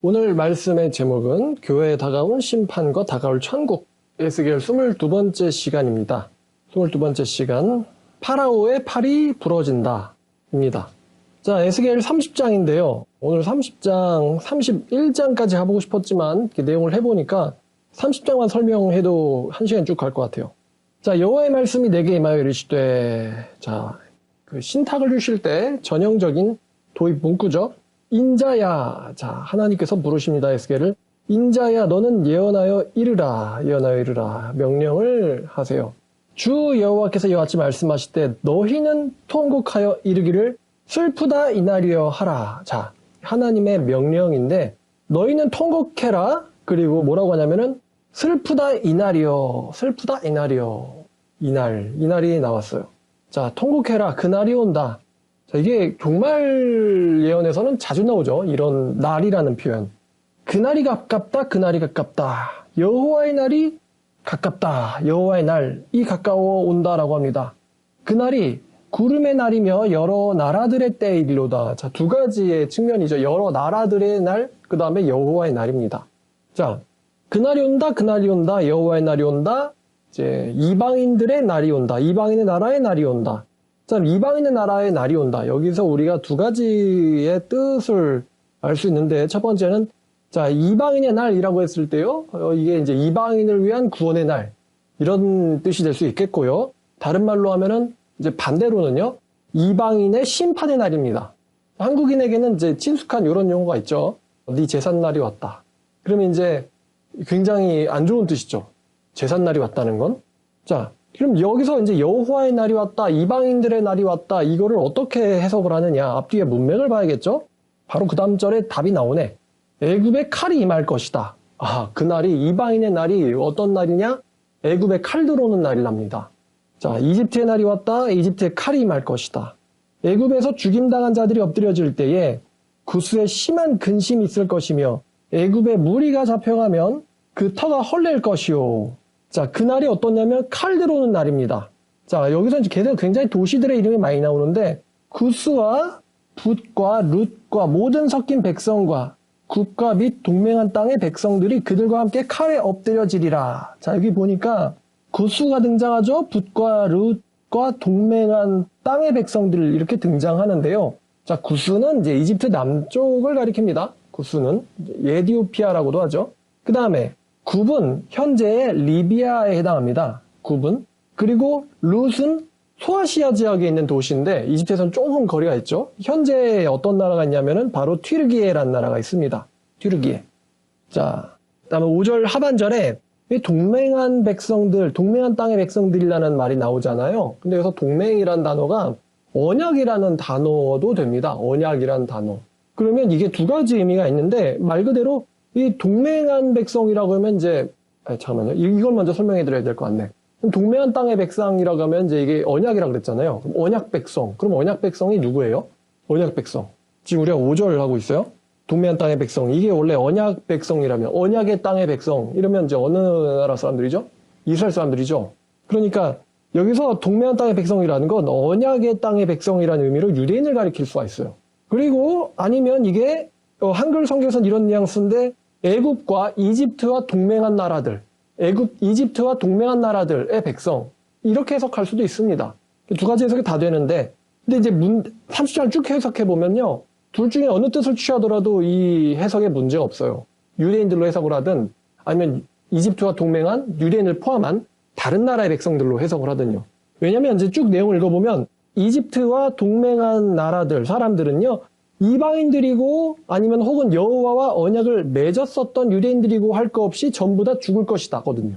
오늘 말씀의 제목은 교회에 다가온 심판과 다가올 천국, 에스겔 22번째 시간입니다. 22번째 시간, 파라오의 팔이 부러진다 입니다. 자, 에스겔 30장인데요. 오늘 30장, 31장까지 가보고 싶었지만 내용을 해보니까 30장만 설명해도 1시간 쭉 갈 것 같아요. 자, 여호와의 말씀이 내게 임하여 이르시되, 자, 그 신탁을 주실 때 전형적인 도입 문구죠. 인자야, 자, 하나님께서 부르십니다. 에스겔을. 인자야, 너는 예언하여 이르라, 예언하여 이르라, 명령을 하세요. 주 여호와께서 이와 같이 말씀하실 때 너희는 통곡하여 이르기를 슬프다 이날이여 하라. 자, 하나님의 명령인데 너희는 통곡해라. 그리고 뭐라고 하냐면은 슬프다 이날이여, 슬프다 이날이여. 이날이 나왔어요. 자, 통곡해라. 그날이 온다. 자, 이게 종말 예언에서는 자주 나오죠. 이런 날이라는 표현. 그날이 가깝다, 그날이 가깝다. 여호와의 날이 가깝다. 여호와의 날이 가까워 온다라고 합니다. 그날이 구름의 날이며 여러 나라들의 때이리로다. 자, 두 가지의 측면이죠. 여러 나라들의 날, 그 다음에 여호와의 날입니다. 자, 그날이 온다, 그날이 온다, 여호와의 날이 온다. 이제 이방인들의 날이 온다. 이방인의 나라의 날이 온다. 자, 이방인의 나라의 날이 온다. 여기서 우리가 두 가지의 뜻을 알 수 있는데, 첫 번째는, 자, 이방인의 날이라고 했을 때요, 이게 이제 이방인을 위한 구원의 날, 이런 뜻이 될 수 있겠고요. 다른 말로 하면은, 이제 반대로는요, 이방인의 심판의 날입니다. 한국인에게는 이제 친숙한 이런 용어가 있죠. 네 제삿날이 왔다. 그러면 이제 굉장히 안 좋은 뜻이죠. 제삿날이 왔다는 건. 자, 그럼 여기서 이제 여호와의 날이 왔다, 이방인들의 날이 왔다, 이거를 어떻게 해석을 하느냐? 앞뒤에 문맥을 봐야겠죠? 바로 그 다음 절에 답이 나오네. 애굽의 칼이 임할 것이다. 아, 그 날이, 이방인의 날이 어떤 날이냐? 애굽의 칼 들어오는 날이랍니다. 자, 이집트의 날이 왔다, 이집트의 칼이 임할 것이다. 애굽에서 죽임당한 자들이 엎드려질 때에 구스에 심한 근심이 있을 것이며 애굽의 무리가 잡혀가면 그 터가 헐릴 것이요. 자, 그날이 어떠냐면 칼 들어오는 날입니다. 자, 여기서 이제 굉장히 도시들의 이름이 많이 나오는데 구스와 붓과 룻과 모든 섞인 백성과 국가 및 동맹한 땅의 백성들이 그들과 함께 칼에 엎드려지리라. 자, 여기 보니까 구스가 등장하죠. 붓과 룻과 동맹한 땅의 백성들 이렇게 등장하는데요. 자, 구스는 이제 이집트 남쪽을 가리킵니다. 구스는 에티오피아라고도 하죠. 그 다음에 굽은 현재의 리비아에 해당합니다. 굽은. 그리고 룻은 소아시아 지역에 있는 도시인데 이집트에서는 조금 거리가 있죠. 현재 어떤 나라가 있냐면은 바로 튀르기예라는 나라가 있습니다. 튀르기예. 자, 그다음에 5절 하반절에 동맹한 백성들, 동맹한 땅의 백성들이라는 말이 나오잖아요. 근데 여기서 동맹이라는 단어가 언약이라는 단어도 됩니다. 언약이라는 단어. 그러면 이게 두 가지 의미가 있는데 말 그대로 이 동맹한 백성이라고 하면 이제, 잠깐만요. 이걸 먼저 설명해 드려야 될 것 같네. 동맹한 땅의 백성이라고 하면 이제 이게 언약이라고 그랬잖아요. 그럼 언약 백성. 그럼 언약 백성이 누구예요? 언약 백성. 지금 우리가 5절 하고 있어요. 동맹한 땅의 백성. 이게 원래 언약 백성이라면, 언약의 땅의 백성. 이러면 이제 어느 나라 사람들이죠? 이스라엘 사람들이죠. 그러니까 여기서 동맹한 땅의 백성이라는 건 언약의 땅의 백성이라는 의미로 유대인을 가리킬 수가 있어요. 그리고 아니면 이게 한글 성경에서는 이런 뉘앙스인데 애굽과 이집트와 동맹한 나라들, 이집트와 동맹한 나라들의 백성 이렇게 해석할 수도 있습니다. 두 가지 해석이 다 되는데 근데 이제 30장을 쭉 해석해 보면요. 둘 중에 어느 뜻을 취하더라도 이 해석에 문제가 없어요. 유대인들로 해석을 하든 아니면 이집트와 동맹한 유대인을 포함한 다른 나라의 백성들로 해석을 하든요. 왜냐하면 이제 쭉 내용을 읽어보면 이집트와 동맹한 나라들, 사람들은요. 이방인들이고 아니면 혹은 여호와와 언약을 맺었었던 유대인들이고 할 거 없이 전부 다 죽을 것이다 거든요.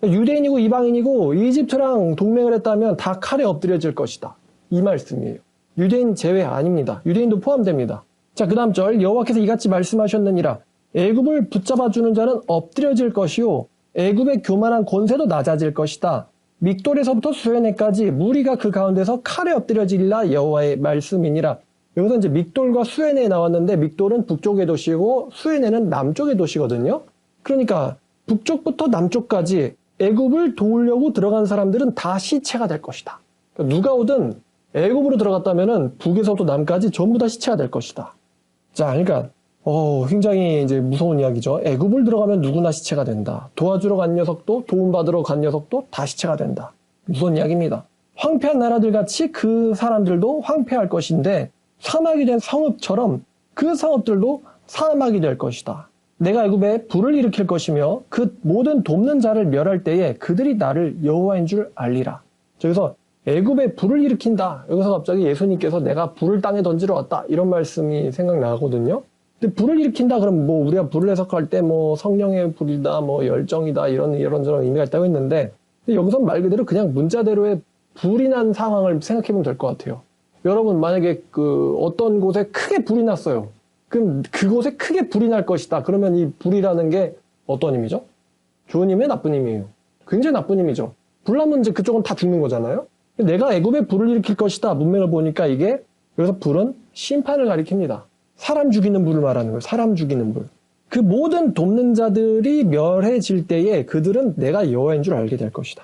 유대인이고 이방인이고 이집트랑 동맹을 했다면 다 칼에 엎드려질 것이다. 이 말씀이에요. 유대인 제외 아닙니다. 유대인도 포함됩니다. 자, 그 다음 절 여호와께서 이같이 말씀하셨느니라. 애굽을 붙잡아주는 자는 엎드려질 것이요 애굽의 교만한 권세도 낮아질 것이다. 믹돌에서부터 수에네까지 무리가 그 가운데서 칼에 엎드려지리라 여호와의 말씀이니라. 여기서 이제 믹돌과 수에네 나왔는데 믹돌은 북쪽의 도시고 수에네는 남쪽의 도시거든요. 그러니까 북쪽부터 남쪽까지 애굽을 도우려고 들어간 사람들은 다 시체가 될 것이다. 그러니까 누가 오든 애굽으로 들어갔다면은 북에서부터 남까지 전부 다 시체가 될 것이다. 자, 그러니까 굉장히 이제 무서운 이야기죠. 애굽을 들어가면 누구나 시체가 된다. 도와주러 간 녀석도 도움받으러 간 녀석도 다 시체가 된다. 무서운 이야기입니다. 황폐한 나라들 같이 그 사람들도 황폐할 것인데 사막이 된 성읍처럼 그 성읍들도 사막이 될 것이다. 내가 애굽에 불을 일으킬 것이며 그 모든 돕는 자를 멸할 때에 그들이 나를 여호와인 줄 알리라. 여기서 애굽에 불을 일으킨다. 여기서 갑자기 예수님께서 내가 불을 땅에 던지러 왔다. 이런 말씀이 생각나거든요. 근데 불을 일으킨다 그러면 뭐 우리가 불을 해석할 때 뭐 성령의 불이다, 뭐 열정이다 이런저런 의미가 있다고 했는데 여기서 말 그대로 그냥 문자대로의 불이 난 상황을 생각해 보면 될 것 같아요. 여러분 만약에 어떤 곳에 크게 불이 났어요. 그럼 그곳에 크게 불이 날 것이다. 그러면 이 불이라는 게 어떤 의미죠? 좋은 의미예요? 나쁜 의미예요? 굉장히 나쁜 의미죠. 불 나면 이제 그쪽은 다 죽는 거잖아요. 내가 애굽에 불을 일으킬 것이다. 문맥을 보니까 이게 그래서 불은 심판을 가리킵니다. 사람 죽이는 불을 말하는 거예요. 사람 죽이는 불. 그 모든 돕는 자들이 멸해질 때에 그들은 내가 여호와인 줄 알게 될 것이다.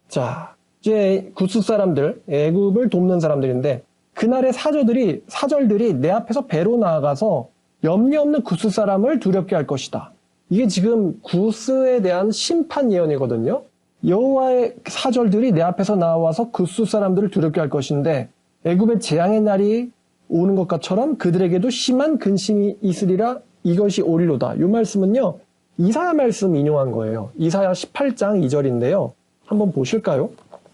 자, 이제 구스 사람들, 애굽을 돕는 사람들인데 그날의 사절들이 내 앞에서 배로 나아가서 염려 없는 구스 사람을 두렵게 할 것이다. 이게 지금 구스에 대한 심판 예언이거든요. 여호와의 사절들이 내 앞에서 나와서 구스 사람들을 두렵게 할 것인데 애굽의 재앙의 날이 오는 것처럼 그들에게도 심한 근심이 있으리라. 이것이 오리로다. 이 말씀은요. 이사야 말씀 인용한 거예요. 이사야 18장 2절인데요. 한번 보실까요?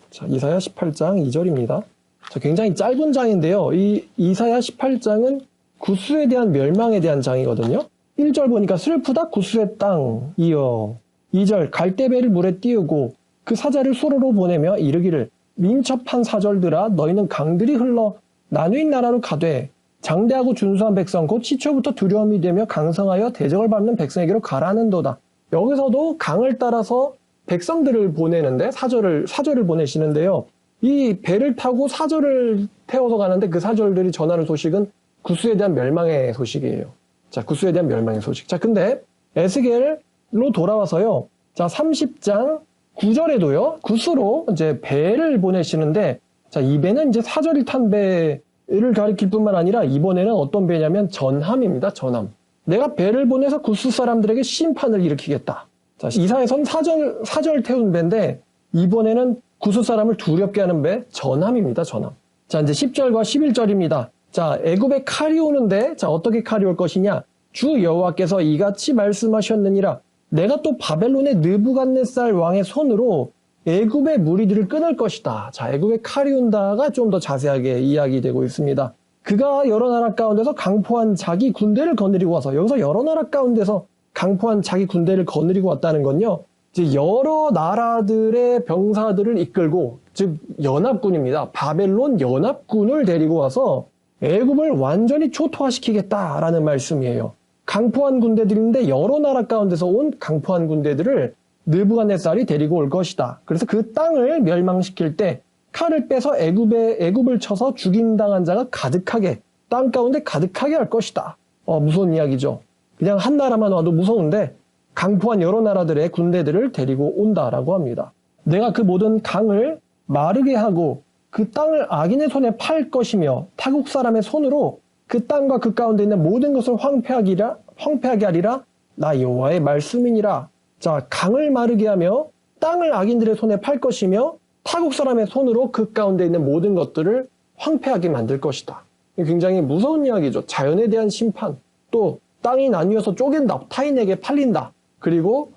자, 이사야 18장 2절입니다. 자, 굉장히 짧은 장인데요. 이 이사야 18장은 구스에 대한 멸망에 대한 장이거든요. 1절 보니까 슬프다 구스의 땅이여. 2절 갈대배를 물에 띄우고 그 사자를 수로로 보내며 이르기를 민첩한 사절들아 너희는 강들이 흘러 나누인 나라로 가되 장대하고 준수한 백성 곧 시초부터 두려움이 되며 강성하여 대적을 받는 백성에게로 가라는도다. 여기서도 강을 따라서 백성들을 보내는데 사절을 보내시는데요. 이 배를 타고 사절을 태워서 가는데 그 사절들이 전하는 소식은 구스에 대한 멸망의 소식이에요. 자, 구스에 대한 멸망의 소식. 자, 근데 에스겔로 돌아와서요. 자, 30장 9절에도요. 구스로 이제 배를 보내시는데 자, 이 배는 이제 사절이 탄 배를 가리킬 뿐만 아니라 이번에는 어떤 배냐면 전함입니다. 전함. 내가 배를 보내서 구스 사람들에게 심판을 일으키겠다. 자, 이사야선 사절 태운 배인데 이번에는 구스 사람을 두렵게 하는 배 전함입니다. 전함. 자, 이제 10절과 11절입니다. 자, 애굽에 칼이 오는데 자, 어떻게 칼이 올 것이냐? 주 여호와께서 이같이 말씀하셨느니라. 내가 또 바벨론의 느부갓네살 왕의 손으로 애굽의 무리들을 끊을 것이다. 자, 애굽의 칼이 온다가 좀 더 자세하게 이야기되고 있습니다. 그가 여러 나라 가운데서 강포한 자기 군대를 거느리고 와서 여기서 여러 나라 가운데서 강포한 자기 군대를 거느리고 왔다는 건요. 이제 여러 나라들의 병사들을 이끌고 즉 연합군입니다. 바벨론 연합군을 데리고 와서 애굽을 완전히 초토화시키겠다라는 말씀이에요. 강포한 군대들인데 여러 나라 가운데서 온 강포한 군대들을 느부갓네살이 데리고 올 것이다. 그래서 그 땅을 멸망시킬 때 칼을 빼서 애굽을 쳐서 죽임당한 자가 가득하게 땅 가운데 가득하게 할 것이다. 무서운 이야기죠. 그냥 한 나라만 와도 무서운데 강포한 여러 나라들의 군대들을 데리고 온다라고 합니다. 내가 그 모든 강을 마르게 하고 그 땅을 악인의 손에 팔 것이며 타국 사람의 손으로 그 땅과 그 가운데 있는 모든 것을 황폐하게 하리라. 나 여호와의 말씀이니라. 자, 강을 마르게 하며 땅을 악인들의 손에 팔 것이며 타국 사람의 손으로 그 가운데 있는 모든 것들을 황폐하게 만들 것이다. 굉장히 무서운 이야기죠. 자연에 대한 심판, 또 땅이 나뉘어서 쪼갠다, 타인에게 팔린다. 그리고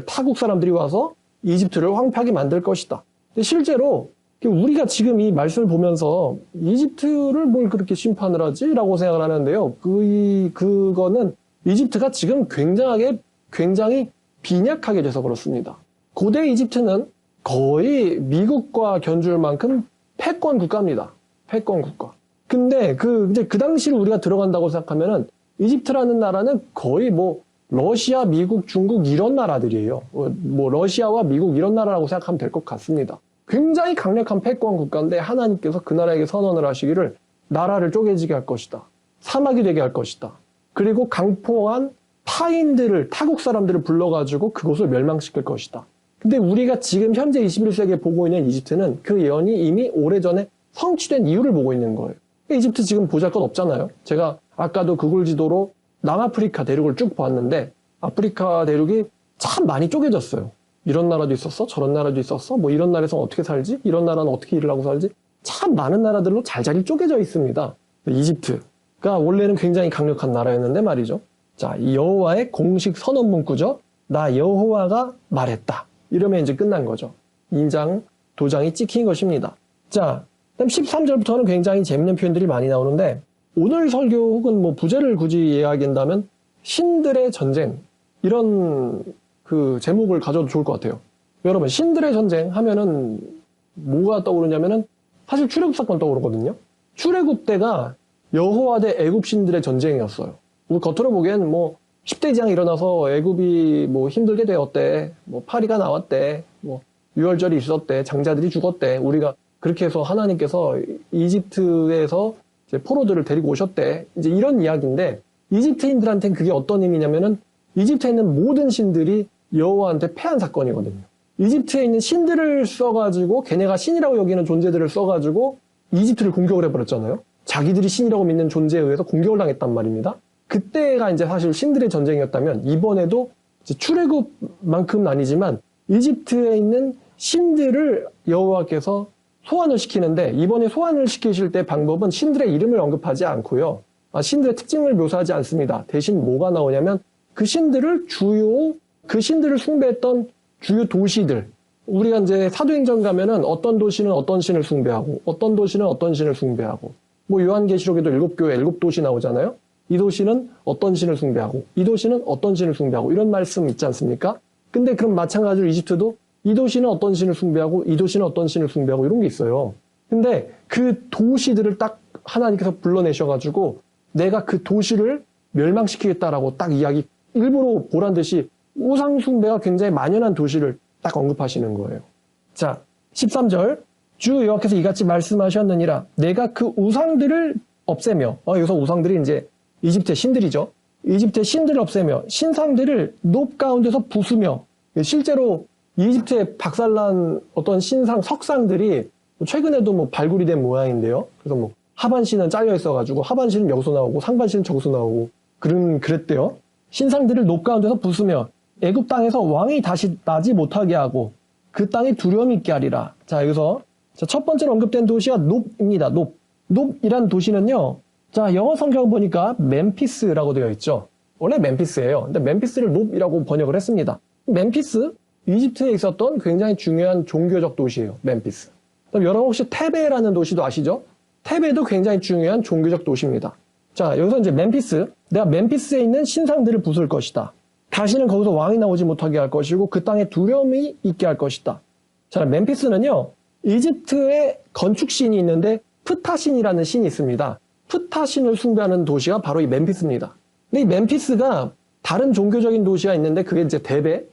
타국 사람들이 와서 이집트를 황폐하게 만들 것이다. 근데 실제로 우리가 지금 이 말씀을 보면서 이집트를 뭘 그렇게 심판을 하지? 라고 생각을 하는데요. 그거는 이집트가 지금 굉장히 빈약하게 돼서 그렇습니다. 고대 이집트는 거의 미국과 견줄 만큼 패권 국가입니다. 패권 국가. 근데 이제 그 당시를 우리가 들어간다고 생각하면은 이집트라는 나라는 거의 러시아, 미국, 중국 이런 나라들이에요. 러시아와 미국 이런 나라라고 생각하면 될 것 같습니다. 굉장히 강력한 패권 국가인데 하나님께서 그 나라에게 선언을 하시기를 나라를 쪼개지게 할 것이다. 사막이 되게 할 것이다. 그리고 강포한 타국 사람들을 불러가지고 그곳을 멸망시킬 것이다. 근데 우리가 지금 현재 21세기에 보고 있는 이집트는 그 예언이 이미 오래전에 성취된 이유를 보고 있는 거예요. 이집트 지금 보잘것 없잖아요. 제가 아까도 구글 지도로 남아프리카 대륙을 쭉 보았는데 아프리카 대륙이 참 많이 쪼개졌어요. 이런 나라도 있었어, 저런 나라도 있었어, 뭐 이런 나라에서 어떻게 살지, 이런 나라는 어떻게 일을 하고 살지, 참 많은 나라들로 잘잘이 쪼개져 있습니다. 이집트가 원래는 굉장히 강력한 나라였는데 말이죠. 자, 이 여호와의 공식 선언 문구죠. 나 여호와가 말했다. 이러면 이제 끝난 거죠. 인장, 도장이 찍힌 것입니다. 자, 그다음 13절부터는 굉장히 재밌는 표현들이 많이 나오는데 오늘 설교 혹은 뭐 부제를 굳이 이야기한다면 신들의 전쟁 이런 그 제목을 가져도 좋을 것 같아요. 여러분 신들의 전쟁 하면은 뭐가 떠오르냐면은 사실 출애굽 사건 떠오르거든요. 출애굽 때가 여호와 대 애굽 신들의 전쟁이었어요. 우리 겉으로 보기엔 뭐 10대 지향이 일어나서 애굽이 뭐 힘들게 되었대, 뭐 파리가 나왔대, 뭐 유월절이 있었대, 장자들이 죽었대. 우리가 그렇게 해서 하나님께서 이집트에서 이제 포로들을 데리고 오셨대. 이제 이런 이야기인데 이집트인들한테는 그게 어떤 의미냐면은 이집트에 있는 모든 신들이 여호와한테 패한 사건이거든요. 이집트에 있는 신들을 써가지고 걔네가 신이라고 여기는 존재들을 써가지고 이집트를 공격을 해버렸잖아요. 자기들이 신이라고 믿는 존재에 의해서 공격을 당했단 말입니다. 그때가 이제 사실 신들의 전쟁이었다면 이번에도 이제 출애굽만큼은 아니지만 이집트에 있는 신들을 여호와께서 소환을 시키는데 이번에 소환을 시키실 때 방법은 신들의 이름을 언급하지 않고요. 신들의 특징을 묘사하지 않습니다. 대신 뭐가 나오냐면 그 신들을 그 신들을 숭배했던 주요 도시들. 우리가 이제 사도행전 가면은 어떤 도시는 어떤 신을 숭배하고 어떤 도시는 어떤 신을 숭배하고 뭐 요한계시록에도 7교회 7도시 나오잖아요. 이 도시는 어떤 신을 숭배하고 이 도시는 어떤 신을 숭배하고 이런 말씀 있지 않습니까? 근데 그럼 마찬가지로 이집트도 이 도시는 어떤 신을 숭배하고 이 도시는 어떤 신을 숭배하고 이런 게 있어요. 근데 그 도시들을 딱 하나님께서 불러내셔가지고 내가 그 도시를 멸망시키겠다라고 딱 이야기 일부러 보란 듯이 우상 숭배가 굉장히 만연한 도시를 딱 언급하시는 거예요. 자, 13절 주 여호와께서 이같이 말씀하셨느니라 내가 그 우상들을 없애며 여기서 우상들이 이제 이집트의 신들이죠. 이집트의 신들을 없애며 신상들을 높 가운데서 부수며 실제로 이집트에 박살난 어떤 신상 석상들이 최근에도 뭐 발굴이 된 모양인데요. 그래서 뭐 하반신은 잘려 있어가지고 하반신은 여기서 나오고 상반신은 저기서 나오고 그랬대요. 신상들을 높 가운데서 부수며 애굽 땅에서 왕이 다시 나지 못하게 하고 그 땅에 두려움이 있게 하리라. 자, 여기서 첫 번째로 언급된 도시가 높입니다. 높이란 도시는요. 자, 영어 성경 보니까 멤피스라고 되어 있죠. 원래 멤피스예요. 근데 멤피스를 높이라고 번역을 했습니다. 멤피스, 이집트에 있었던 굉장히 중요한 종교적 도시예요. 멤피스. 그럼 여러분 혹시 테베라는 도시도 아시죠? 테베도 굉장히 중요한 종교적 도시입니다. 자, 여기서 이제 멤피스, 내가 멤피스에 있는 신상들을 부술 것이다. 다시는 거기서 왕이 나오지 못하게 할 것이고 그 땅에 두려움이 있게 할 것이다. 자, 멤피스는요. 이집트에 건축신이 있는데 프타신이라는 신이 있습니다. 프타신을 숭배하는 도시가 바로 이 멤피스입니다. 근데 이 멤피스가 다른 종교적인 도시가 있는데 그게 이제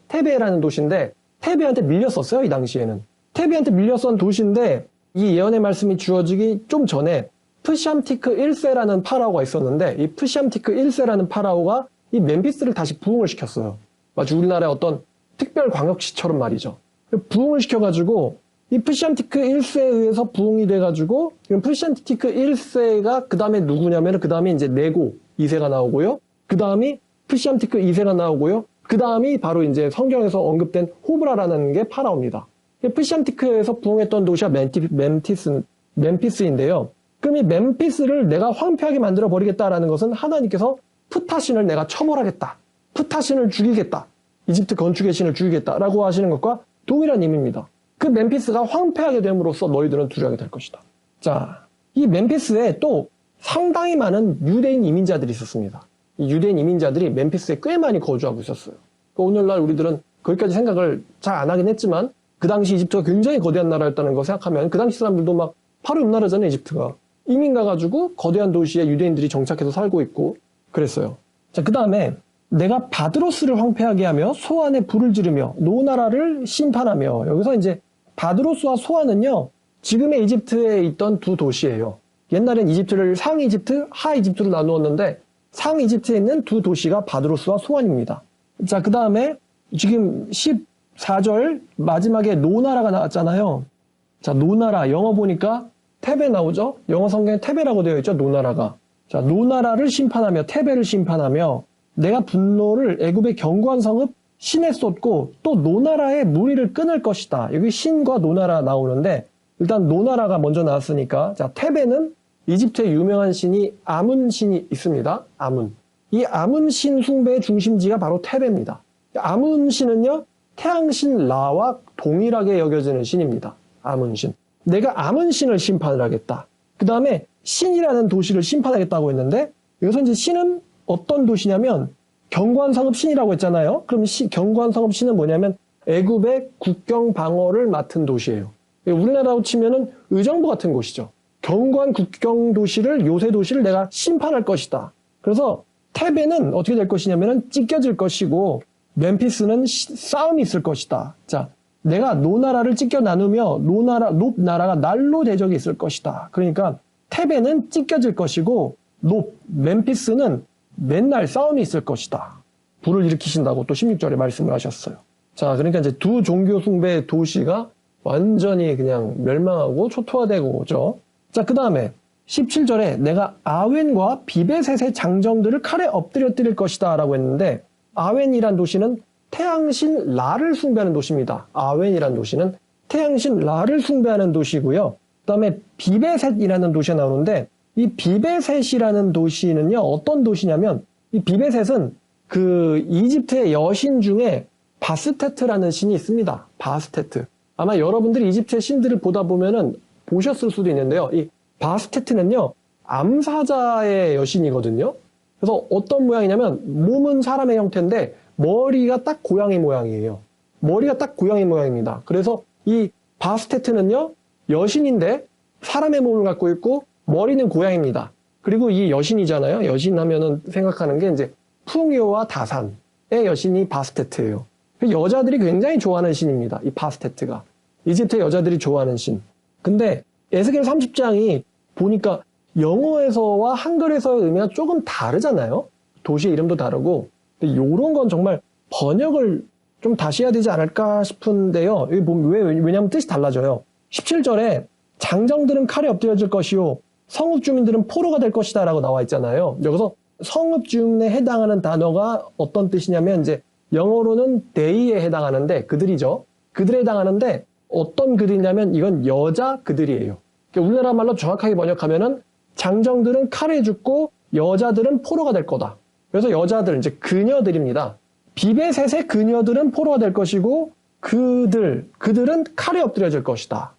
테베라는 도시인데 테베한테 밀렸었어요. 이 당시에는. 테베한테 밀렸던 도시인데 이 예언의 말씀이 주어지기 좀 전에 프샴티크 1세라는 파라오가 있었는데 이 프샴티크 1세라는 파라오가 이 멤피스를 다시 부흥을 시켰어요. 마치 우리나라의 어떤 특별 광역시처럼 말이죠. 부흥을 시켜가지고 이 프샴티크 1세에 의해서 부흥이 돼가지고 프샴티크 1세가 그 다음에 누구냐면 그 다음에 이제 네고 2세가 나오고요. 그 다음이 프샴티크 2세가 나오고요. 그 다음이 바로 이제 성경에서 언급된 호브라라는 게 파라오입니다. 프샴티크에서 부흥했던 도시가 멤피스인데요. 그럼 이 멤피스를 내가 황폐하게 만들어 버리겠다라는 것은 하나님께서 프타신을 내가 처벌하겠다. 프타신을 죽이겠다. 이집트 건축의 신을 죽이겠다라고 하시는 것과 동일한 의미입니다. 그 멤피스가 황폐하게 됨으로써 너희들은 두려워하게 될 것이다. 자, 이 멤피스에 또 상당히 많은 유대인 이민자들이 있었습니다. 이 유대인 이민자들이 멤피스에 꽤 많이 거주하고 있었어요. 오늘날 우리들은 거기까지 생각을 잘 안 하긴 했지만 그 당시 이집트가 굉장히 거대한 나라였다는 거 생각하면 그 당시 사람들도 막 바로 옆 나라잖아요. 이집트가. 이민 가가지고 거대한 도시에 유대인들이 정착해서 살고 있고 그랬어요. 자, 그 다음에 내가 바드로스를 황폐하게 하며 소안에 불을 지르며 노나라를 심판하며 여기서 이제 바드로스와 소안은요. 지금의 이집트에 있던 두 도시예요. 옛날엔 이집트를 상 이집트, 하 이집트로 나누었는데 상 이집트에 있는 두 도시가 바드로스와 소안입니다. 자, 그 다음에 지금 14절 마지막에 노나라가 나왔잖아요. 자, 노나라 영어 보니까 테베 나오죠? 영어 성경에 테베라고 되어 있죠? 노나라가. 자, 노나라를 심판하며 테베를 심판하며 내가 분노를 애굽의 견고한 성읍 신에 쏟고 또 노나라의 무리를 끊을 것이다. 여기 신과 노나라 나오는데 일단 노나라가 먼저 나왔으니까 자, 테베는 이집트의 유명한 신이 아문 신이 있습니다. 아문. 이 아문 신 숭배의 중심지가 바로 테베입니다. 아문 신은요, 태양신 라와 동일하게 여겨지는 신입니다. 아문 신. 내가 아문 신을 심판을 하겠다. 그 다음에 신이라는 도시를 심판하겠다고 했는데 여기서 이제 신은 어떤 도시냐면 견고한 성읍 신이라고 했잖아요. 그럼 견고한 성읍 신은 뭐냐면 애굽의 국경 방어를 맡은 도시예요. 우리나라로 치면은 의정부 같은 곳이죠. 견고한 국경 도시를 요새 도시를 내가 심판할 것이다. 그래서 테베는 어떻게 될 것이냐면은 찢겨질 것이고 멤피스는 싸움이 있을 것이다. 자, 내가 노나라를 찢겨 나누며 놋나라가 날로 대적이 있을 것이다. 그러니까 테베는 찢겨질 것이고 멤피스는 맨날 싸움이 있을 것이다. 불을 일으키신다고 또 16절에 말씀을 하셨어요. 자, 그러니까 이제 두 종교 숭배 도시가 완전히 그냥 멸망하고 초토화되고죠. 자, 그 다음에 17절에 내가 아웬과 비베셋의 장정들을 칼에 엎드려 때릴 것이다 라고 했는데 아웬이란 도시는 태양신 라를 숭배하는 도시입니다. 아웬이란 도시는 태양신 라를 숭배하는 도시고요. 그 다음에 비베셋이라는 도시가 나오는데 이 비베셋이라는 도시는요, 어떤 도시냐면 이 비베셋은 그 이집트의 여신 중에 바스테트라는 신이 있습니다. 바스테트. 아마 여러분들이 이집트의 신들을 보다 보면은 보셨을 수도 있는데요. 이 바스테트는요, 암사자의 여신이거든요. 그래서 어떤 모양이냐면 몸은 사람의 형태인데 머리가 딱 고양이 모양이에요. 머리가 딱 고양이 모양입니다. 그래서 이 바스테트는요, 여신인데 사람의 몸을 갖고 있고 머리는 고양이입니다. 그리고 이 여신이잖아요. 여신 하면은 생각하는 게 이제 풍요와 다산의 여신이 바스테트예요. 여자들이 굉장히 좋아하는 신입니다. 이 바스테트가. 이집트 여자들이 좋아하는 신. 근데 에스겔 30장이 보니까 영어에서와 한글에서의 의미가 조금 다르잖아요. 도시의 이름도 다르고. 근데 요런 건 정말 번역을 좀 다시 해야 되지 않을까 싶은데요. 여기 보면 왜냐면 뜻이 달라져요. 17절에 장정들은 칼에 엎드려질 것이요 성읍 주민들은 포로가 될 것이다 라고 나와 있잖아요. 여기서 성읍 주민에 해당하는 단어가 어떤 뜻이냐면 이제 영어로는 they에 해당하는데 그들이죠. 그들에 해당하는데 어떤 그들이냐면 이건 여자 그들이에요. 우리나라 말로 정확하게 번역하면은 장정들은 칼에 죽고 여자들은 포로가 될 거다. 그래서 여자들 이제 그녀들입니다. 비베셋의 그녀들은 포로가 될 것이고 그들은 칼에 엎드려질 것이다.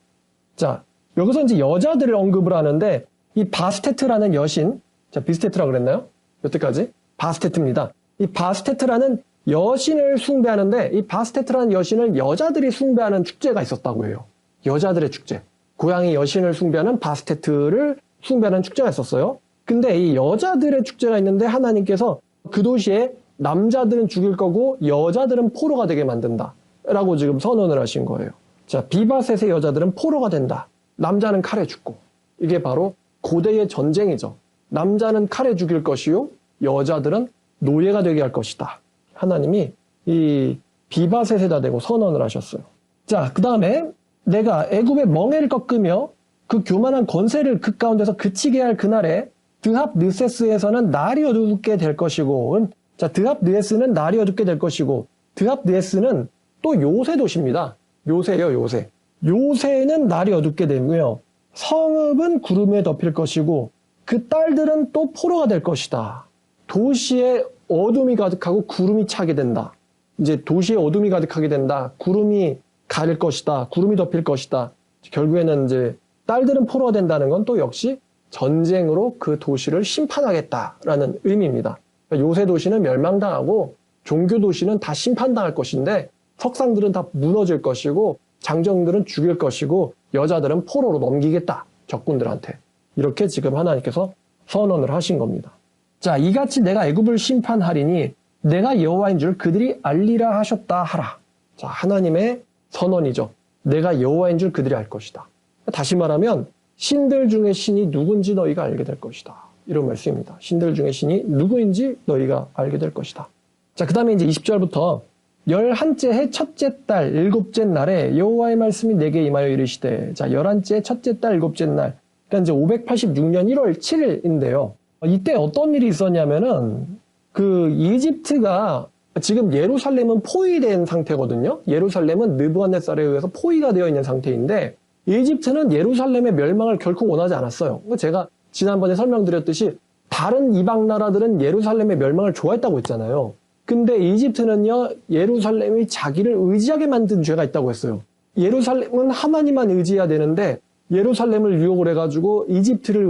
자, 여기서 이제 여자들을 언급을 하는데 이 바스테트라는 여신, 자, 비스테트라고 그랬나요? 여태까지? 바스테트입니다. 이 바스테트라는 여신을 숭배하는데 이 바스테트라는 여신을 여자들이 숭배하는 축제가 있었다고 해요. 여자들의 축제. 고양이 여신을 숭배하는 바스테트를 숭배하는 축제가 있었어요. 근데 이 여자들의 축제가 있는데 하나님께서 그 도시에 남자들은 죽일 거고 여자들은 포로가 되게 만든다 라고 지금 선언을 하신 거예요. 자, 비바셋의 여자들은 포로가 된다. 남자는 칼에 죽고. 이게 바로 고대의 전쟁이죠. 남자는 칼에 죽일 것이요 여자들은 노예가 되게 할 것이다. 하나님이 이 비바셋에다 대고 선언을 하셨어요. 자, 그 다음에 내가 애굽의 멍에를 꺾으며 그 교만한 권세를 그 가운데서 그치게 할 그날에 드합느세스에서는 날이 어둡게 될 것이고, 자, 드합느에스는 날이 어둡게 될 것이고, 드합느에스는 또 요새 도시입니다. 요새요, 요새. 요새는 날이 어둡게 되고요. 성읍은 구름에 덮일 것이고, 그 딸들은 또 포로가 될 것이다. 도시에 어둠이 가득하고 구름이 차게 된다. 이제 도시에 어둠이 가득하게 된다. 구름이 가릴 것이다. 구름이 덮일 것이다. 결국에는 이제 딸들은 포로가 된다는 건 또 역시 전쟁으로 그 도시를 심판하겠다라는 의미입니다. 요새 도시는 멸망당하고 종교 도시는 다 심판당할 것인데 석상들은 다 무너질 것이고 장정들은 죽일 것이고 여자들은 포로로 넘기겠다. 적군들한테. 이렇게 지금 하나님께서 선언을 하신 겁니다. 자, 이같이 내가 애굽을 심판하리니 내가 여호와인 줄 그들이 알리라 하셨다 하라. 자, 하나님의 선언이죠. 내가 여호와인 줄 그들이 알 것이다. 다시 말하면 신들 중에 신이 누군지 너희가 알게 될 것이다. 이런 말씀입니다. 신들 중에 신이 누구인지 너희가 알게 될 것이다. 자, 그 다음에 이제 20절부터 11째 해 첫째 달 일곱째 날에 여호와의 말씀이 내게 임하여 이르시되, 자, 11째 첫째 달 일곱째 날, 그러니까 이제 586년 1월 7일인데요. 이때 어떤 일이 있었냐면은 그 이집트가 지금 예루살렘은 포위된 상태거든요. 예루살렘은 느부갓네살에 의해서 포위가 되어 있는 상태인데 이집트는 예루살렘의 멸망을 결코 원하지 않았어요. 제가 지난번에 설명드렸듯이 다른 이방 나라들은 예루살렘의 멸망을 좋아했다고 했잖아요. 근데 이집트는요, 예루살렘이 자기를 의지하게 만든 죄가 있다고 했어요. 예루살렘은 하나님만 의지해야 되는데 예루살렘을 유혹을 해가지고 이집트를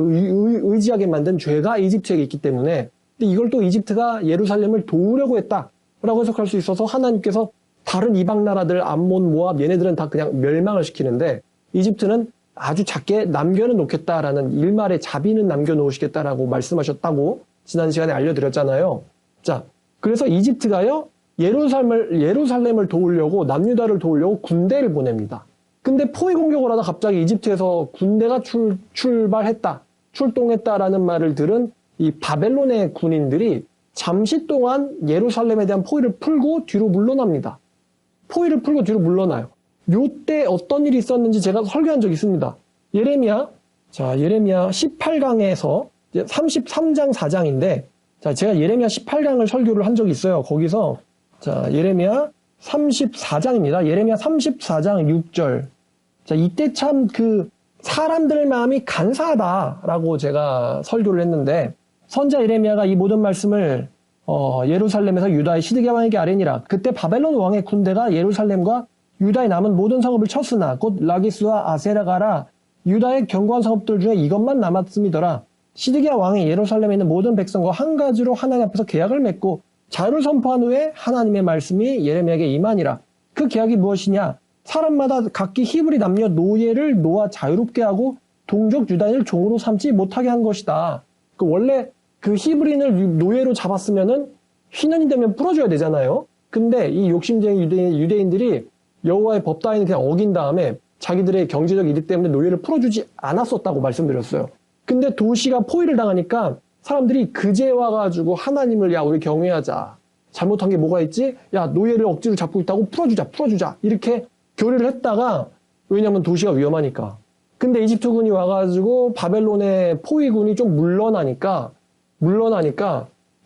의지하게 만든 죄가 이집트에게 있기 때문에 근데 이걸 또 이집트가 예루살렘을 도우려고 했다라고 해석할 수 있어서 하나님께서 다른 이방 나라들 암몬, 모압 얘네들은 다 그냥 멸망을 시키는데 이집트는 아주 작게 남겨는 놓겠다라는 일말의 자비는 남겨놓으시겠다라고 말씀하셨다고 지난 시간에 알려드렸잖아요. 자, 그래서 이집트가요 예루살렘을 도우려고 남유다를 도우려고 군대를 보냅니다. 근데 포위 공격을 하다 갑자기 이집트에서 군대가 출동했다라는 말을 들은 이 바벨론의 군인들이 잠시 동안 예루살렘에 대한 포위를 풀고 뒤로 물러납니다. 포위를 풀고 뒤로 물러나요. 요때 어떤 일이 있었는지 제가 설교한 적이 있습니다. 예레미야 18강에서 33장 4장인데 자, 제가 예레미야 18강을 설교를 한 적이 있어요. 거기서 자, 예레미야 34장입니다. 예레미야 34장 6절. 자, 이때 참 그 사람들 마음이 간사하다라고 제가 설교를 했는데 선자 예레미야가 이 모든 말씀을 예루살렘에서 유다의 시드기야 왕에게 아뢰니라. 그때 바벨론 왕의 군대가 예루살렘과 유다의 남은 모든 성읍을 쳤으나 곧 라기스와 아세라가라 유다의 견고한 성읍들 중에 이것만 남았음이더라. 시드기야 왕이 예루살렘에 있는 모든 백성과 한 가지로 하나님 앞에서 계약을 맺고 자유를 선포한 후에 하나님의 말씀이 예레미야에게 임하니라. 그 계약이 무엇이냐? 사람마다 각기 히브리 남녀 노예를 놓아 자유롭게 하고 동족 유다인을 종으로 삼지 못하게 한 것이다. 그 원래 그 히브리인을 노예로 잡았으면은 휘년이 되면 풀어줘야 되잖아요. 근데 이 욕심쟁이 유대인들이 여호와의 법 따위는 그냥 어긴 다음에 자기들의 경제적 이득 때문에 노예를 풀어주지 않았었다고 말씀드렸어요. 근데 도시가 포위를 당하니까 사람들이 그제 와가지고 하나님을 야 우리 경외하자. 잘못한 게 뭐가 있지? 야 노예를 억지로 잡고 있다고 풀어주자. 이렇게 교리를 했다가 왜냐면 도시가 위험하니까. 근데 이집트군이 와가지고 바벨론의 포위군이 좀 물러나니까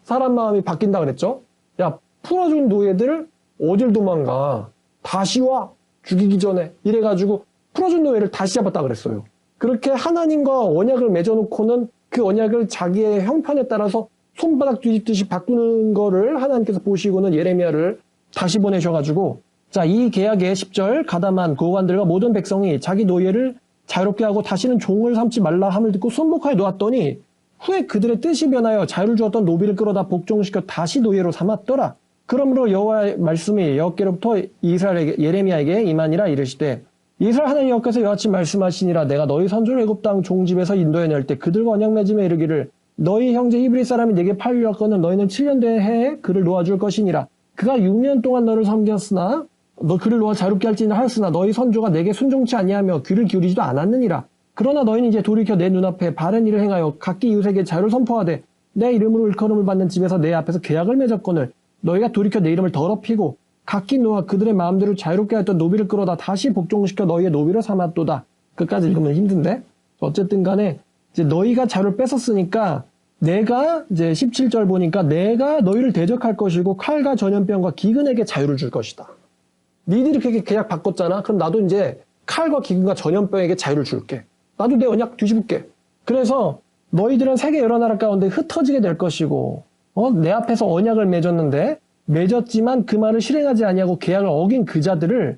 사람 마음이 바뀐다 그랬죠? 야 풀어준 노예들 어딜 도망가. 다시 와. 죽이기 전에. 이래가지고 풀어준 노예를 다시 잡았다 그랬어요. 그렇게 하나님과 언약을 맺어놓고는 그 언약을 자기의 형편에 따라서 손바닥 뒤집듯이 바꾸는 거를 하나님께서 보시고는 예레미야를 다시 보내셔가지고 자, 이 계약의 10절 가담한 고관들과 모든 백성이 자기 노예를 자유롭게 하고 다시는 종을 삼지 말라 함을 듣고 순복하에 놓았더니 후에 그들의 뜻이 변하여 자유를 주었던 노비를 끌어다 복종시켜 다시 노예로 삼았더라. 그러므로 여호와의 말씀이 여호와께로부터 이스라엘에게 예레미야에게 임하니라 이르시되 이스라엘 하나님 여호와께서 이같이 말씀하시니라 내가 너희 선조를 애굽 땅 종집에서 인도해 낼 때 그들과 언약 맺음에 이르기를 너희 형제 히브리 사람이 내게 팔려거든 너희는 7년 된 해에 그를 놓아줄 것이니라. 그가 6년 동안 너를 섬겼으나 너 그를 놓아 자유롭게 할지니 하였으나 너희 선조가 내게 순종치 아니하며 귀를 기울이지도 않았느니라. 그러나 너희는 이제 돌이켜 내 눈앞에 바른 일을 행하여 각기 이웃에게 자유를 선포하되 내 이름으로 일컬음을 받는 집에서 내 앞에서 계약을 맺었거늘 너희가 돌이켜 내 이름을 더럽히고 각기 놓아 그들의 마음대로 자유롭게 하였던 노비를 끌어다 다시 복종시켜 너희의 노비로 삼았도다. 끝까지 읽으면 힘든데 어쨌든 간에 이제 너희가 자유를 뺏었으니까 내가 이제 17절 보니까 내가 너희를 대적할 것이고 칼과 전염병과 기근에게 자유를 줄 것이다. 니들이 그렇게 계약 바꿨잖아. 그럼 나도 이제 칼과 기근과 전염병에게 자유를 줄게. 나도 내 언약 뒤집을게. 그래서 너희들은 세계 여러 나라 가운데 흩어지게 될 것이고 내 앞에서 언약을 맺었지만 그 말을 실행하지 아니하고 계약을 어긴 그 자들을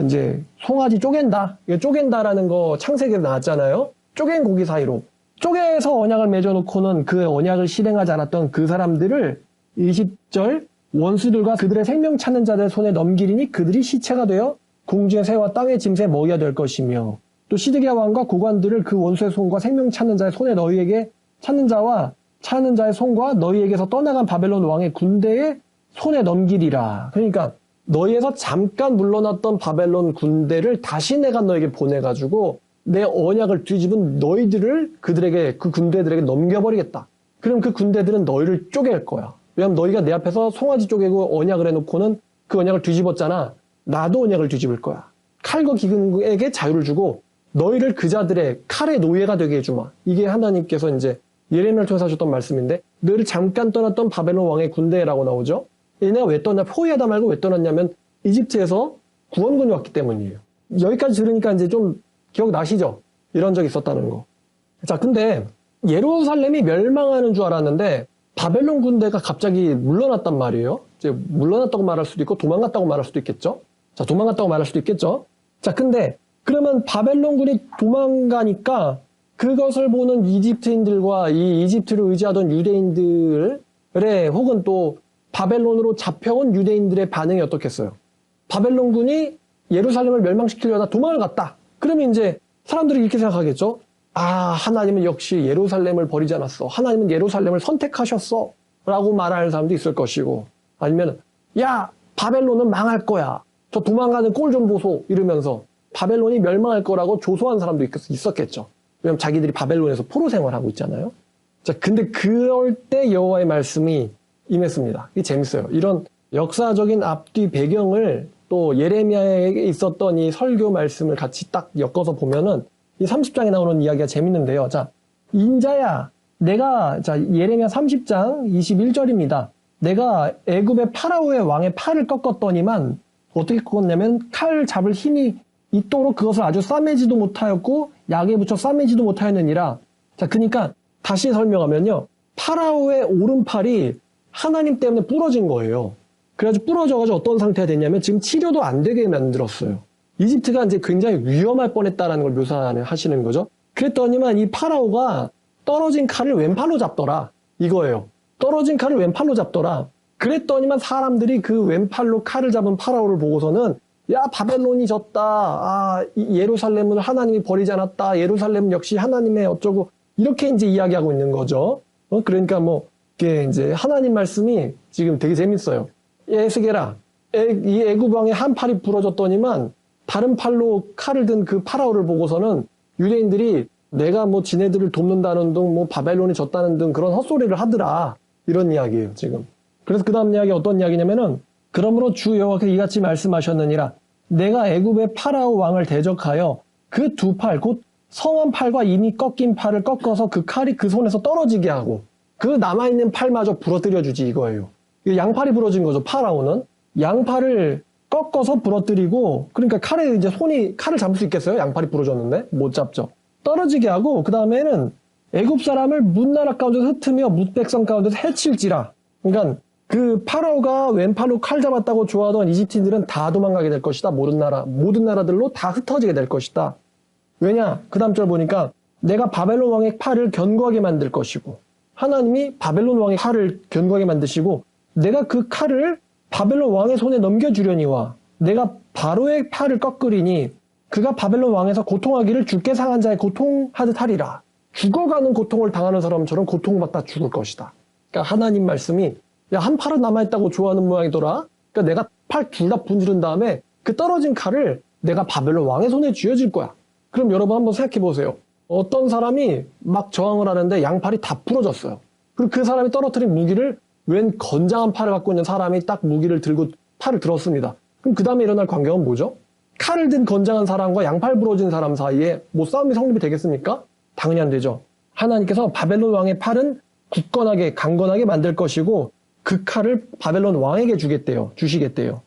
이제 송아지 쪼갠다. 쪼갠다라는 거 창세기에 나왔잖아요. 쪼갠 고기 사이로. 쪼개서 언약을 맺어놓고는 그 언약을 실행하지 않았던 그 사람들을 20절 원수들과 그들의 생명 찾는 자들의 손에 넘기리니 그들이 시체가 되어 공중의 새와 땅의 짐승의 먹이가 될 것이며 또 시드기야 왕과 고관들을 그 원수의 손과 생명 찾는 자의 손에 너희에게 찾는 자의 손과 너희에게서 떠나간 바벨론 왕의 군대의 손에 넘기리라. 그러니까 너희에서 잠깐 물러났던 바벨론 군대를 다시 내가 너에게 보내가지고 내 언약을 뒤집은 너희들을 그들에게 그 군대들에게 넘겨버리겠다. 그럼 그 군대들은 너희를 쪼갤 거야. 왜냐면 너희가 내 앞에서 송아지 쪼개고 언약을 해놓고는 그 언약을 뒤집었잖아. 나도 언약을 뒤집을 거야. 칼과 기근에게 자유를 주고 너희를 그 자들의 칼의 노예가 되게 해주마. 이게 하나님께서 이제 예레미야를 통해서 하셨던 말씀인데 너를 잠깐 떠났던 바벨론 왕의 군대라고 나오죠. 얘네가 왜 떠나 포위하다 말고 왜 떠났냐면 이집트에서 구원군이 왔기 때문이에요. 여기까지 들으니까 이제 좀 기억나시죠? 이런 적이 있었다는 거. 자, 근데 예루살렘이 멸망하는 줄 알았는데 바벨론 군대가 갑자기 물러났단 말이에요. 이제 물러났다고 말할 수도 있고 도망갔다고 말할 수도 있겠죠. 자, 도망갔다고 말할 수도 있겠죠. 자, 근데 그러면 바벨론군이 도망가니까 그것을 보는 이집트인들과 이 이집트를 의지하던 유대인들의 혹은 또 바벨론으로 잡혀온 유대인들의 반응이 어떻겠어요? 바벨론군이 예루살렘을 멸망시키려다 도망을 갔다. 그러면 이제 사람들이 이렇게 생각하겠죠. 아, 하나님은 역시 예루살렘을 버리지 않았어. 하나님은 예루살렘을 선택하셨어. 라고 말하는 사람도 있을 것이고, 아니면 야, 바벨론은 망할 거야. 저 도망가는 꼴 좀 보소. 이러면서 바벨론이 멸망할 거라고 조소한 사람도 있었겠죠. 왜냐면 자기들이 바벨론에서 포로 생활하고 있잖아요. 자, 근데 그럴 때 여호와의 말씀이 임했습니다. 이게 재밌어요. 이런 역사적인 앞뒤 배경을 또 예레미야에 있었던 이 설교 말씀을 같이 딱 엮어서 보면은 이 30장에 나오는 이야기가 재밌는데요. 자, 인자야, 자, 예레미야 30장 21절입니다. 내가 애굽의 파라오의 왕의 팔을 꺾었더니만 어떻게 꺾었냐면 칼 잡을 힘이 있도록 그것을 아주 싸매지도 못하였고 약에 붙여 싸매지도 못하였느니라. 자, 그러니까 다시 설명하면요. 파라오의 오른팔이 하나님 때문에 부러진 거예요. 그래가지고 부러져가지고 어떤 상태가 됐냐면 지금 치료도 안 되게 만들었어요. 이집트가 이제 굉장히 위험할 뻔했다라는 걸 묘사하시는 거죠. 그랬더니만 이 파라오가 떨어진 칼을 왼팔로 잡더라. 이거예요. 떨어진 칼을 왼팔로 잡더라. 그랬더니만 사람들이 그 왼팔로 칼을 잡은 파라오를 보고서는 야, 바벨론이 졌다. 아, 예루살렘을 하나님이 버리지 않았다. 예루살렘 역시 하나님의 어쩌고 이렇게 이제 이야기하고 있는 거죠. 그러니까 뭐 이게 이제 하나님 말씀이 지금 되게 재밌어요. 에스겔아, 이 애굽 왕의 한 팔이 부러졌더니만 다른 팔로 칼을 든 그 파라오를 보고서는 유대인들이 내가 뭐 지네들을 돕는다는 등 뭐 바벨론이 졌다는 등 그런 헛소리를 하더라. 이런 이야기예요, 지금. 그래서 그 다음 이야기 어떤 이야기냐면은 그러므로 주 여호와께서 이같이 말씀하셨느니라. 내가 애굽의 파라오 왕을 대적하여 그 두 팔, 곧 성한 팔과 이미 꺾인 팔을 꺾어서 그 칼이 그 손에서 떨어지게 하고 그 남아있는 팔마저 부러뜨려 주지 이거예요. 양팔이 부러진 거죠. 파라오는 양팔을 꺾어서 부러뜨리고 그러니까 칼을 잡을 수 있겠어요? 양팔이 부러졌는데 못 잡죠. 떨어지게 하고 그 다음에는 애굽 사람을 문나라 가운데서 흩으며 뭇백성 가운데서 해칠지라. 그러니까 그 파라오가 왼팔로 칼 잡았다고 좋아하던 이집트인들은 다 도망가게 될 것이다. 모든 나라들로 다 흩어지게 될 것이다. 왜냐? 그 다음 절 보니까 내가 바벨론 왕의 팔을 견고하게 만들 것이고 하나님이 바벨론 왕의 칼을 견고하게 만드시고 내가 그 칼을 바벨론 왕의 손에 넘겨주려니와 내가 바로의 팔을 꺾으리니 그가 바벨론 왕에서 고통하기를 죽게 상한 자의 고통하듯 하리라. 죽어가는 고통을 당하는 사람처럼 고통받다 죽을 것이다. 그러니까 하나님 말씀이 야, 한 팔은 남아있다고 좋아하는 모양이더라. 그러니까 내가 팔 둘 다 분지른 다음에 그 떨어진 칼을 내가 바벨론 왕의 손에 쥐어줄 거야. 그럼 여러분 한번 생각해 보세요. 어떤 사람이 막 저항을 하는데 양팔이 다 부러졌어요. 그리고 그 사람이 떨어뜨린 무기를 웬 건장한 팔을 갖고 있는 사람이 딱 무기를 들고 팔을 들었습니다. 그럼 그 다음에 일어날 광경은 뭐죠? 칼을 든 건장한 사람과 양팔 부러진 사람 사이에 뭐 싸움이 성립이 되겠습니까? 당연히 안 되죠. 하나님께서 바벨론 왕의 팔은 굳건하게 강건하게 만들 것이고 그 칼을 바벨론 왕에게 주시겠대요.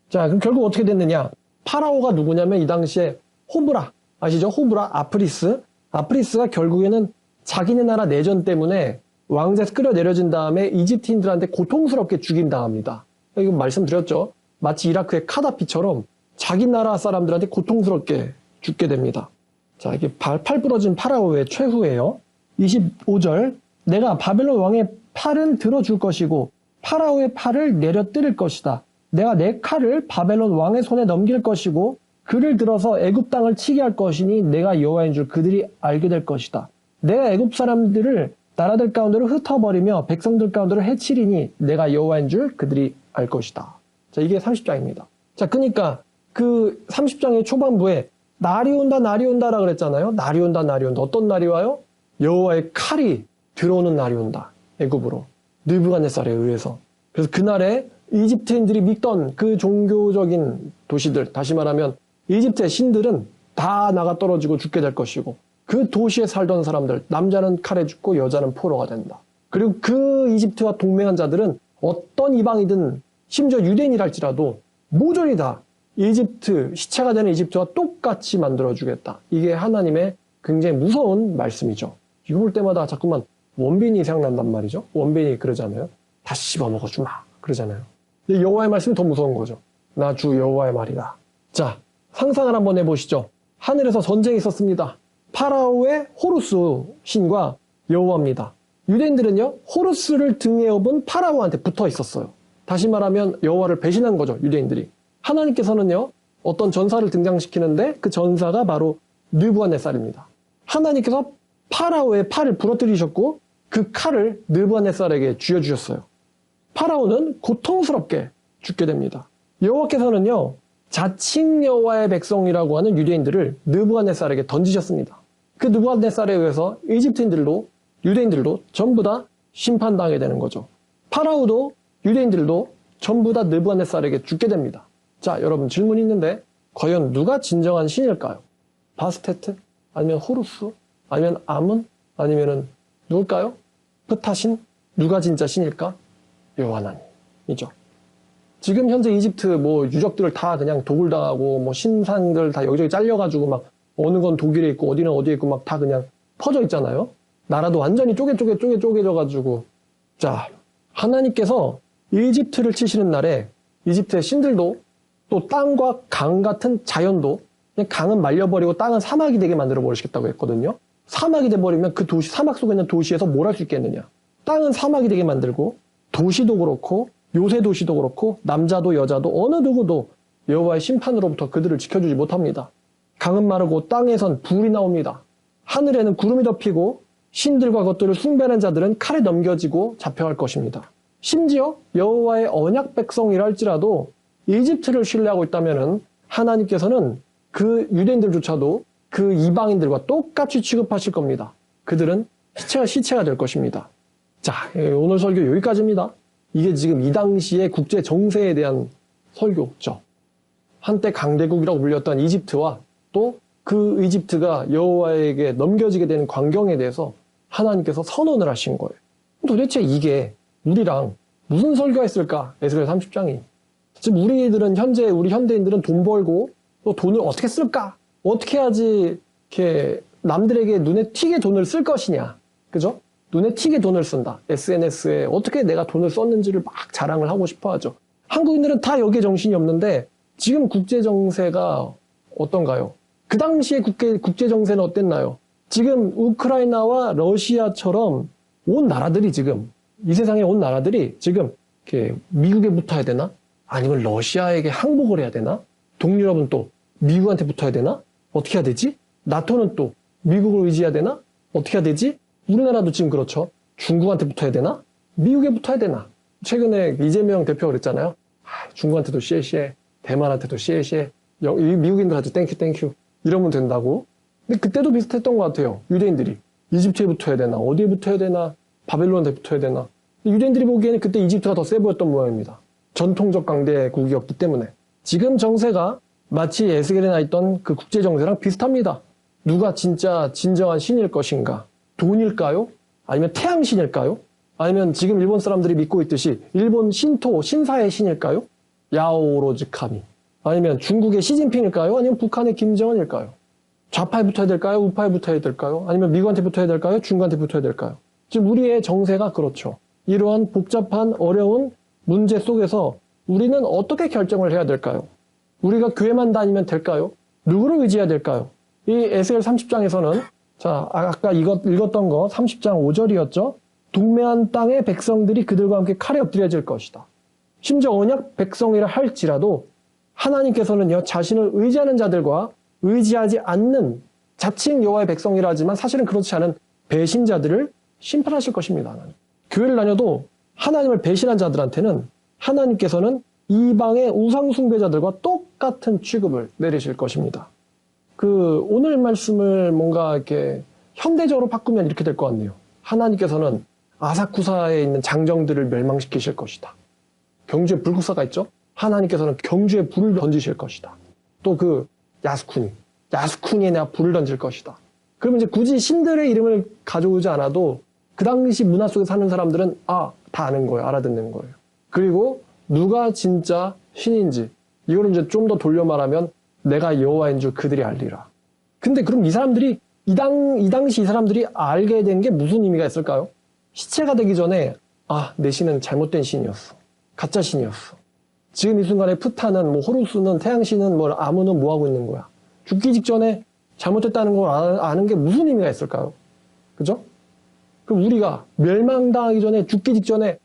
자, 그럼 결국 어떻게 됐느냐? 파라오가 누구냐면 이 당시에 호브라, 아시죠? 호브라, 아프리스가 결국에는 자기네 나라 내전 때문에 왕자에서 끌어내려진 다음에 이집트인들한테 고통스럽게 죽임당합니다. 이거 말씀드렸죠? 마치 이라크의 카다피처럼 자기 나라 사람들한테 고통스럽게 죽게 됩니다. 자, 이게 팔 부러진 파라오의 최후예요. 25절, 내가 바벨론 왕의 팔은 들어줄 것이고 파라오의 팔을 내려뜨릴 것이다. 내가 내 칼을 바벨론 왕의 손에 넘길 것이고 그를 들어서 애굽 땅을 치게 할 것이니 내가 여호와인 줄 그들이 알게 될 것이다. 내가 애굽 사람들을 나라들 가운데로 흩어버리며 백성들 가운데로 해치리니 내가 여호와인 줄 그들이 알 것이다. 자, 이게 30장입니다. 자, 그러니까 그 30장의 초반부에 날이 온다라 그랬잖아요. 날이 온다. 어떤 날이 와요? 여호와의 칼이 들어오는 날이 온다. 애굽으로. 느부갓네살에 의해서. 그래서 그날에 이집트인들이 믿던 그 종교적인 도시들, 다시 말하면 이집트의 신들은 다 나가 떨어지고 죽게 될 것이고 그 도시에 살던 사람들, 남자는 칼에 죽고 여자는 포로가 된다. 그리고 그 이집트와 동맹한 자들은 어떤 이방이든 심지어 유대인이랄지라도 모조리 다 이집트, 시체가 되는 이집트와 똑같이 만들어주겠다. 이게 하나님의 굉장히 무서운 말씀이죠. 이거 볼 때마다 자꾸만 원빈이 생각난단 말이죠. 원빈이 그러잖아요. 다 씹어먹어주마 그러잖아요. 근데 여호와의 말씀이 더 무서운 거죠. 나 주 여호와의 말이다. 자, 상상을 한번 해보시죠. 하늘에서 전쟁이 있었습니다. 파라오의 호루스 신과 여호와입니다. 유대인들은요, 호루스를 등에 업은 파라오한테 붙어 있었어요. 다시 말하면 여호와를 배신한 거죠, 유대인들이. 하나님께서는요, 어떤 전사를 등장시키는데 그 전사가 바로 느부갓네살입니다. 하나님께서 파라오의 팔을 부러뜨리셨고 그 칼을 느부갓네살에게 쥐어주셨어요. 파라오는 고통스럽게 죽게 됩니다. 여호와께서는요, 자칭 여호와의 백성이라고 하는 유대인들을 느부갓네살에게 던지셨습니다. 그 느부갓네살에 의해서 이집트인들도 유대인들도 전부 다 심판당하게 되는 거죠. 파라오도 유대인들도 전부 다 느부갓네살에게 죽게 됩니다. 자, 여러분 질문이 있는데 과연 누가 진정한 신일까요? 바스테트? 아니면 호루스? 아니면 아문? 아니면은 누굴까요? 프타신? 누가 진짜 신일까? 여호와 하나님이죠. 지금 현재 이집트 유적들을 다 그냥 도굴당하고 신상들 다 여기저기 잘려가지고 막 어느 건 독일에 있고 어디는 어디에 있고 막 다 그냥 퍼져 있잖아요. 나라도 완전히 쪼개져가지고. 자, 하나님께서 이집트를 치시는 날에 이집트의 신들도 또 땅과 강 같은 자연도 그냥 강은 말려버리고 땅은 사막이 되게 만들어 버리시겠다고 했거든요. 사막이 돼버리면 그 도시, 사막 속에 있는 도시에서 뭘 할 수 있겠느냐. 땅은 사막이 되게 만들고 도시도 그렇고 요새 도시도 그렇고 남자도 여자도 어느 누구도 여호와의 심판으로부터 그들을 지켜주지 못합니다. 강은 마르고 땅에선 불이 나옵니다. 하늘에는 구름이 덮이고 신들과 것들을 숭배하는 자들은 칼에 넘겨지고 잡혀갈 것입니다. 심지어 여호와의 언약 백성이라 할지라도 이집트를 신뢰하고 있다면 하나님께서는 그 유대인들조차도 그 이방인들과 똑같이 취급하실 겁니다. 그들은 시체가 될 것입니다. 자, 오늘 설교 여기까지입니다. 이게 지금 이 당시의 국제 정세에 대한 설교죠. 한때 강대국이라고 불렸던 이집트와 또 그 이집트가 여호와에게 넘겨지게 되는 광경에 대해서 하나님께서 선언을 하신 거예요. 도대체 이게 우리랑 무슨 설교가 있을까? 에스겔 30장이. 지금 우리 현대인들은 돈 벌고 또 돈을 어떻게 쓸까? 어떻게 해야지 이렇게 남들에게 눈에 튀게 돈을 쓸 것이냐. 그죠? 눈에 튀게 돈을 쓴다. SNS에 어떻게 내가 돈을 썼는지를 막 자랑을 하고 싶어 하죠. 한국인들은 다 여기에 정신이 없는데 지금 국제 정세가 어떤가요? 그 당시에 국제 정세는 어땠나요? 지금 우크라이나와 러시아처럼 온 나라들이 지금 이 세상에 온 나라들이 지금 이렇게 미국에 붙어야 되나? 아니면 러시아에게 항복을 해야 되나? 동유럽은 또 미국한테 붙어야 되나? 어떻게 해야 되지? 나토는 또 미국을 의지해야 되나? 어떻게 해야 되지? 우리나라도 지금 그렇죠. 중국한테 붙어야 되나? 미국에 붙어야 되나? 최근에 이재명 대표가 그랬잖아요. 중국한테도 씨에씨에, 대만한테도 씨에씨에, 미국인들한테 땡큐 이러면 된다고. 근데 그때도 비슷했던 것 같아요. 유대인들이 이집트에 붙어야 되나? 어디에 붙어야 되나? 바벨론한테 붙어야 되나? 유대인들이 보기에는 그때 이집트가 더 세 보였던 모양입니다. 전통적 강대국이었기 때문에. 지금 정세가 마치 에스겔에 나있던 그 국제 정세랑 비슷합니다. 누가 진짜 진정한 신일 것인가? 돈일까요? 아니면 태양신일까요? 아니면 지금 일본 사람들이 믿고 있듯이 일본 신토, 신사의 신일까요? 야오로즈 카미. 아니면 중국의 시진핑일까요? 아니면 북한의 김정은일까요? 좌파에 붙어야 될까요? 우파에 붙어야 될까요? 아니면 미국한테 붙어야 될까요? 중국한테 붙어야 될까요? 지금 우리의 정세가 그렇죠. 이러한 복잡한 어려운 문제 속에서 우리는 어떻게 결정을 해야 될까요? 우리가 교회만 다니면 될까요? 누구를 의지해야 될까요? 이 에스겔 30장에서는 자, 아까 읽었던 거 30장 5절이었죠. 동매한 땅의 백성들이 그들과 함께 칼에 엎드려질 것이다. 심지어 언약 백성이라 할지라도 하나님께서는요, 자신을 의지하는 자들과 의지하지 않는 자칭 여호와의 백성이라 하지만 사실은 그렇지 않은 배신자들을 심판하실 것입니다. 하나님. 교회를 다녀도 하나님을 배신한 자들한테는 하나님께서는 이방의 우상 숭배자들과 똑같은 취급을 내리실 것입니다. 오늘 말씀을 뭔가 이렇게 현대적으로 바꾸면 이렇게 될 것 같네요. 하나님께서는 아사쿠사에 있는 장정들을 멸망시키실 것이다. 경주에 불국사가 있죠? 하나님께서는 경주에 불을 던지실 것이다. 또 야스쿠니에 내가 불을 던질 것이다. 그러면 이제 굳이 신들의 이름을 가져오지 않아도 그 당시 문화 속에 사는 사람들은 다 아는 거예요. 알아듣는 거예요. 그리고 누가 진짜 신인지 이거를 이제 좀 더 돌려 말하면 내가 여호와인 줄 그들이 알리라. 근데 그럼 이 사람들이 이 당시 이 사람들이 알게 된 게 무슨 의미가 있을까요? 시체가 되기 전에 내 신은 잘못된 신이었어. 가짜 신이었어. 지금 이 순간에 프타는 뭐 호루스는 태양신은 뭐 아무는 뭐 하고 있는 거야. 죽기 직전에 잘못됐다는 걸 아는 게 무슨 의미가 있을까요? 그죠? 그럼 우리가 멸망당하기 전에 죽기 직전에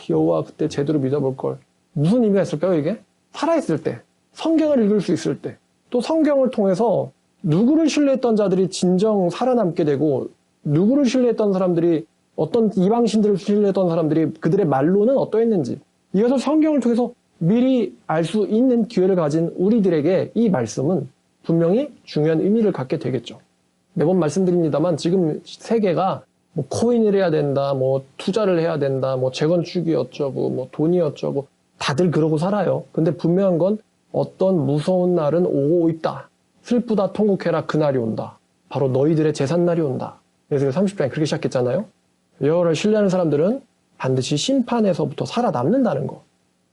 여호와 그때 제대로 믿어볼 걸. 무슨 의미가 있을까요, 이게? 살아있을 때, 성경을 읽을 수 있을 때, 또 성경을 통해서 누구를 신뢰했던 자들이 진정 살아남게 되고 누구를 신뢰했던 사람들이 어떤 이방신들을 신뢰했던 사람들이 그들의 말로는 어떠했는지 이것을 성경을 통해서 미리 알 수 있는 기회를 가진 우리들에게 이 말씀은 분명히 중요한 의미를 갖게 되겠죠. 매번 말씀드립니다만 지금 세계가 뭐 코인을 해야 된다, 뭐 투자를 해야 된다, 뭐 재건축이 어쩌고, 뭐 돈이 어쩌고 다들 그러고 살아요. 근데 분명한 건 어떤 무서운 날은 오고 있다. 슬프다 통곡해라 그날이 온다. 바로 너희들의 재산날이 온다. 에스겔 30장에 그렇게 시작했잖아요. 여호와를 신뢰하는 사람들은 반드시 심판에서부터 살아남는다는 거.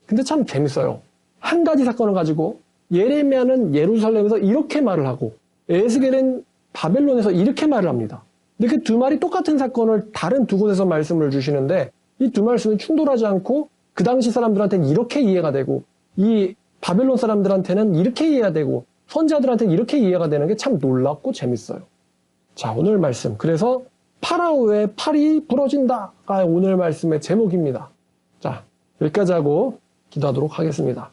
근데 참 재밌어요. 한 가지 사건을 가지고 예레미야는 예루살렘에서 이렇게 말을 하고 에스겔은 바벨론에서 이렇게 말을 합니다. 근데 그 두 말이 똑같은 사건을 다른 두 곳에서 말씀을 주시는데 이 두 말씀이 충돌하지 않고 그 당시 사람들한테는 이렇게 이해가 되고 이 바벨론 사람들한테는 이렇게 이해가 되고 선지자들한테는 이렇게 이해가 되는 게 참 놀랍고 재밌어요. 자, 오늘 말씀. 그래서 파라오의 팔이 부러진다가 오늘 말씀의 제목입니다. 자, 여기까지 하고 기도하도록 하겠습니다.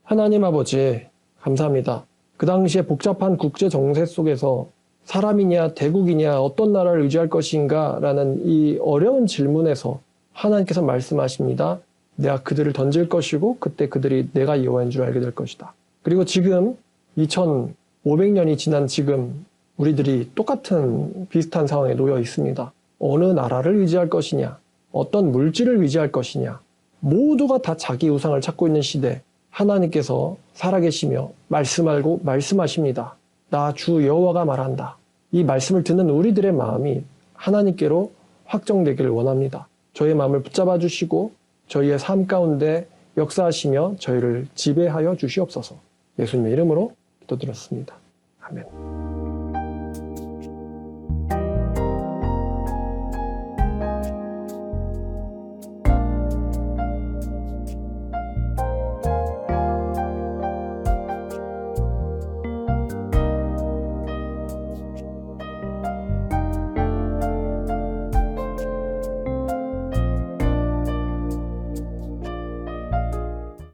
하나님 아버지, 감사합니다. 그 당시에 복잡한 국제 정세 속에서 사람이냐 대국이냐 어떤 나라를 의지할 것인가 라는 이 어려운 질문에서 하나님께서 말씀하십니다. 내가 그들을 던질 것이고 그때 그들이 내가 여호와인 줄 알게 될 것이다. 그리고 지금 2500년이 지난 지금 우리들이 똑같은 비슷한 상황에 놓여 있습니다. 어느 나라를 의지할 것이냐, 어떤 물질을 의지할 것이냐, 모두가 다 자기 우상을 찾고 있는 시대, 하나님께서 살아계시며 말씀하고 말씀하십니다. 나 주 여호와가 말한다. 이 말씀을 듣는 우리들의 마음이 하나님께로 확정되기를 원합니다. 저희의 마음을 붙잡아 주시고 저희의 삶 가운데 역사하시며 저희를 지배하여 주시옵소서. 예수님의 이름으로 기도드렸습니다. 아멘.